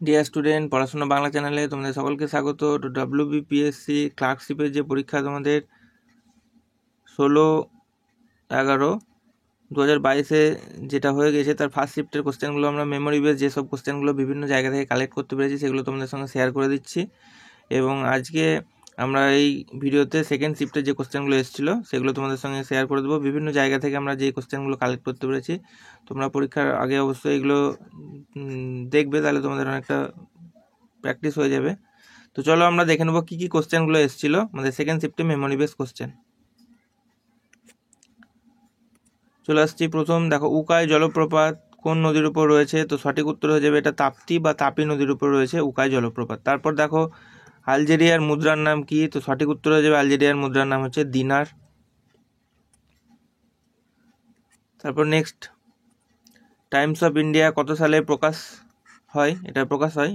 Dear student, পড়াশোনা বাংলা চ্যানেলে তোমাদের সকলকে স্বাগত। তো WBPSC ক্লার্কশিপের যে পরীক্ষা তোমাদের 16/11/2022 যেটা হয়ে গেছে, তার ফার্স্ট শিফটের কোশ্চেনগুলো আমরা মেমোরি বেস যেসব কোশ্চেনগুলো বিভিন্ন জায়গা থেকে কালেক্ট করতে পেরেছি সেগুলো তোমাদের সঙ্গে শেয়ার করে দিচ্ছি। এবং আজকে আমরা এই ভিডিওতে সেকেন্ড শিফটের যে কোশ্চেনগুলো এসেছিলো সেগুলো তোমাদের সঙ্গে শেয়ার করে দেবো। বিভিন্ন জায়গা থেকে আমরা যে কোশ্চেনগুলো কালেক্ট করতে পেরেছি, তোমরা পরীক্ষার আগে অবশ্যই এগুলো দেখবে, তাহলে তোমাদের অনেকটা প্র্যাকটিস হয়ে যাবে। তো চলো আমরা দেখে নেবো কী কী কোশ্চেনগুলো এসেছিলো আমাদের সেকেন্ড শিফটে মেমোরি বেস কোশ্চেন। চলে আসছি প্রথম, দেখো উকাই জলপ্রপাত কোন নদীর উপর রয়েছে? তো সঠিক উত্তর হয়ে যাবে এটা তাপ্তি বা তাপি নদীর উপর রয়েছে উকাই জলপ্রপাত। তারপর দেখো আলজেরিয়ার মুদ্রার নাম কি? তো সঠিক উত্তর হয়ে যাবে আলজেরিয়ার মুদ্রার নাম হচ্ছে দিনার। তারপর নেক্সট, টাইমস অফ ইন্ডিয়া কত সালে প্রকাশ হয়?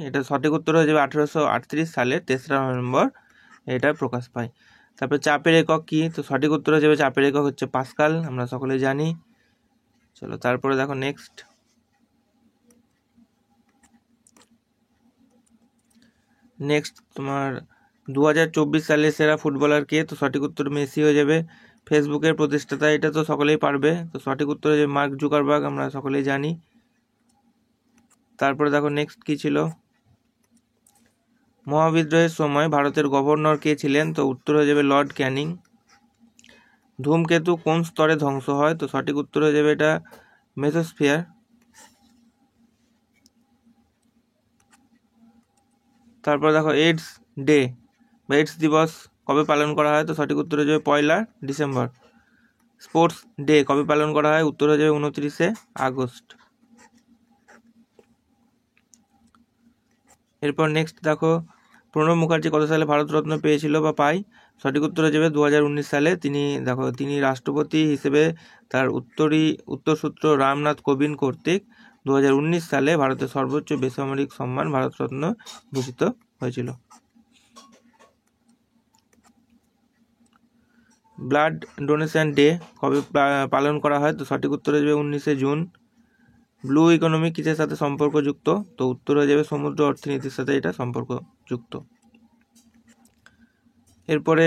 এটা সঠিক উত্তর হয়ে যাবে 1838 সালের 3রা নভেম্বর এটা প্রকাশ পায়। তারপর চাপের একক কি? তো সঠিক উত্তর হয়ে যাবে চাপের একক হচ্ছে পাস্কাল, আমরা সকলেই জানি। চলো তারপরে দেখো নেক্সট তোমার 2024 সালের সেরা ফুটবলার কে? তো সঠিক উত্তর মেসি হয়ে যাবে। ফেসবুকের প্রতিষ্ঠাতা, এটা তো সকলেই পারবে। তো সঠিক উত্তর হয়ে যাবে মার্ক জুকারবার্গ, আমরা সকলেই জানি। তারপরে দেখো নেক্সট কি ছিল, মহাবিদ্রোহের সময় ভারতের গভর্নর কে ছিলেন? তো উত্তর হয়ে যাবে লর্ড ক্যানিং। ধূমকেতু কোন স্তরে ধ্বংস হয়? তো সঠিক উত্তর হয়ে যাবে এটা মেসোস্ফিয়ার। তারপর দেখো এইডস ডে বা এইডস দিবস কবে পালন করা হয়? তো সঠিক উত্তর হয়ে যাবে 1 ডিসেম্বর। স্পোর্টস ডে কবে পালন করা হয়? উত্তর হয়ে যাবে 29 আগস্ট। এরপর নেক্সট দেখো প্রণব মুখার্জি কত সালে ভারতরত্ন পেয়েছিল বা পায়? সঠিক উত্তর হয়ে যাবে 2019 সালে। তিনি রাষ্ট্রপতি হিসেবে তার উত্তরসূত্র রামনাথ কোবিন্দ কর্তৃক 2019 সালে ভারতের সর্বোচ্চ বেসামরিক সম্মান ভারতরত্ন ভূষিত হয়েছিল। ব্লাড ডোনেশন ডে কবে পালন করা হয়? তো সঠিক উত্তর হয়ে যাবে 19 জুন। ব্লু ইকোনমি কিসের সাথে সম্পর্কযুক্ত? তো উত্তর হয়ে যাবে সমুদ্র অর্থনীতির সাথে এটা সম্পর্কযুক্ত। এরপরে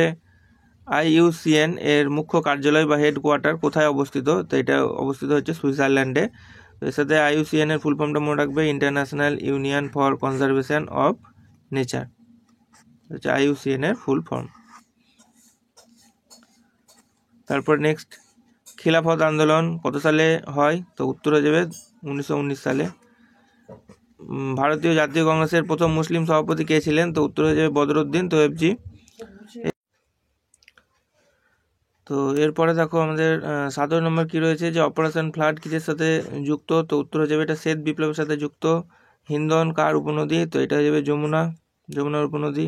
IUCN এর মুখ্য কার্যালয় বা হেডকোয়ার্টার কোথায় অবস্থিত? তো এটা অবস্থিত হচ্ছে সুইজারল্যান্ডে। তো এর সাথে IUCN এর ফুল ফর্মটা মনে রাখবে, international union for conservation of nature, হচ্ছে IUCN এর ফুল ফর্ম। তারপর নেক্সট, খিলাফত আন্দোলন কত সালে হয়? তো উত্তর হয়ে যাবে 1919 সালে। ভারতীয় জাতীয় কংগ্রেসের প্রথম মুসলিম সভাপতি কে ছিলেন? তো উত্তর হয়ে যাবে বদরুদ্দিন তৈয়বজি। তো এরপরে দেখো আমাদের 7 নম্বর কি রয়েছে, যে অপারেশন ফ্লাড কিসের সাথে যুক্ত? তো উত্তর হয়ে যাবে এটা শ্বেত বিপ্লবের সাথে যুক্ত। হিন্দন কার উপনদী? তো এটা হয়ে যাবে যমুনার উপনদী।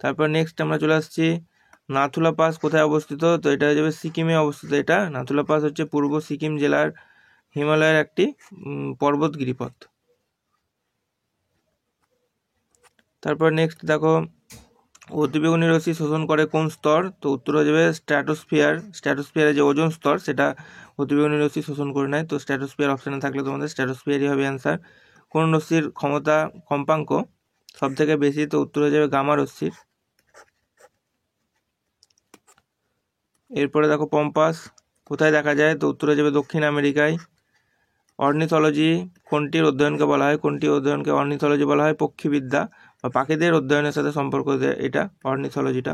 তারপর নেক্সট আমরা চলে আসছি, নাথুলা পাস কোথায় অবস্থিত? তো এটা হয়ে যাবে সিকিমে অবস্থিত। এটা নাথুলা পাস হচ্ছে পূর্ব সিকিম জেলার হিমালয়ের একটি পর্বত গিরিপথ। তারপর নেক্সট দেখো, অতিবেগুনি রশ্মি শোষণ করে কোন স্তর? তো উত্তর হয়ে যাবে স্ট্র্যাটোস্ফিয়ারের যে ওজোন স্তর সেটা অতিবেগুনি রশ্মি শোষণ করে নেয়। তো স্ট্র্যাটোস্ফিয়ার অপশানে থাকলে তোমাদের স্ট্র্যাটোস্ফিয়ারই হবে অ্যান্সার। কোন রশ্মির কম্পাঙ্ক সব থেকে বেশি? তো উত্তর হয়ে যাবে গামা রশ্মির। এরপরে দেখো পম্পাস কোথায় দেখা যায়? তো উত্তর হয়ে যাবে দক্ষিণ আমেরিকায়। অর্নিথোলজি কোনটির অধ্যয়নকে বলা হয়? অর্নিথোলজি বলা হয় পক্ষীবিদ্যা বা পাখিদের অধ্যয়নের সাথে সম্পর্ক এটা অর্নিথোলজিটা।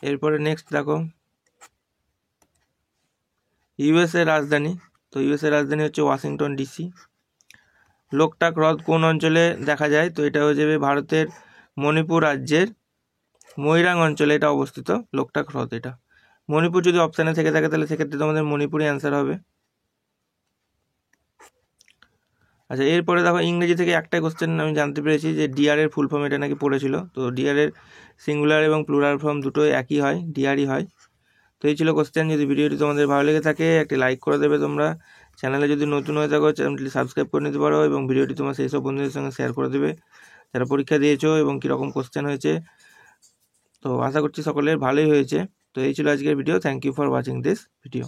এরপরে নেক্সট দেখো, ইউএসএ রাজধানী। তো ইউএসএ রাজধানী হচ্ছে ওয়াশিংটন ডিসি। লোকটাক হ্রদ কোন অঞ্চলে দেখা যায়? তো এটা হয়ে যাবে ভারতের মণিপুর রাজ্যের মৈরাং অঞ্চলে এটা অবস্থিত লোকটাক হ্রদ। এটা মণিপুর যদি অপশানে থেকে থাকে তাহলে সেক্ষেত্রে তোমাদের মণিপুরই অ্যান্সার হবে। আচ্ছা, এরপরে দেখো ইংরেজি থেকে একটা কোশ্চেন আমি জানতে পেরেছি যে ডিআর এর ফুল ফর্ম এটা নাকি পড়েছিল। তো ডিআর এর সিঙ্গুলার এবং প্লুরাল ফর্ম দুটোই একই হয়, ডিআরই হয়। তো এই ছিল কোশ্চেন। যদি ভিডিওটি তোমাদের ভালো লেগে থাকে একটি লাইক করে দেবে তোমরা। চ্যানেলে যদি নতুন হয়ে থাকো চ্যানেলটি সাবস্ক্রাইব করে নিতে পারো এবং ভিডিওটি তোমার সেই সব বন্ধুদের সঙ্গে শেয়ার করে দেবে যারা পরীক্ষা দিয়েছো এবং কীরকম কোশ্চেন হয়েছে। তো আশা করছি সকলের ভালোই হয়েছে। তো এই ছিল আজকের video. Thank you for watching this video.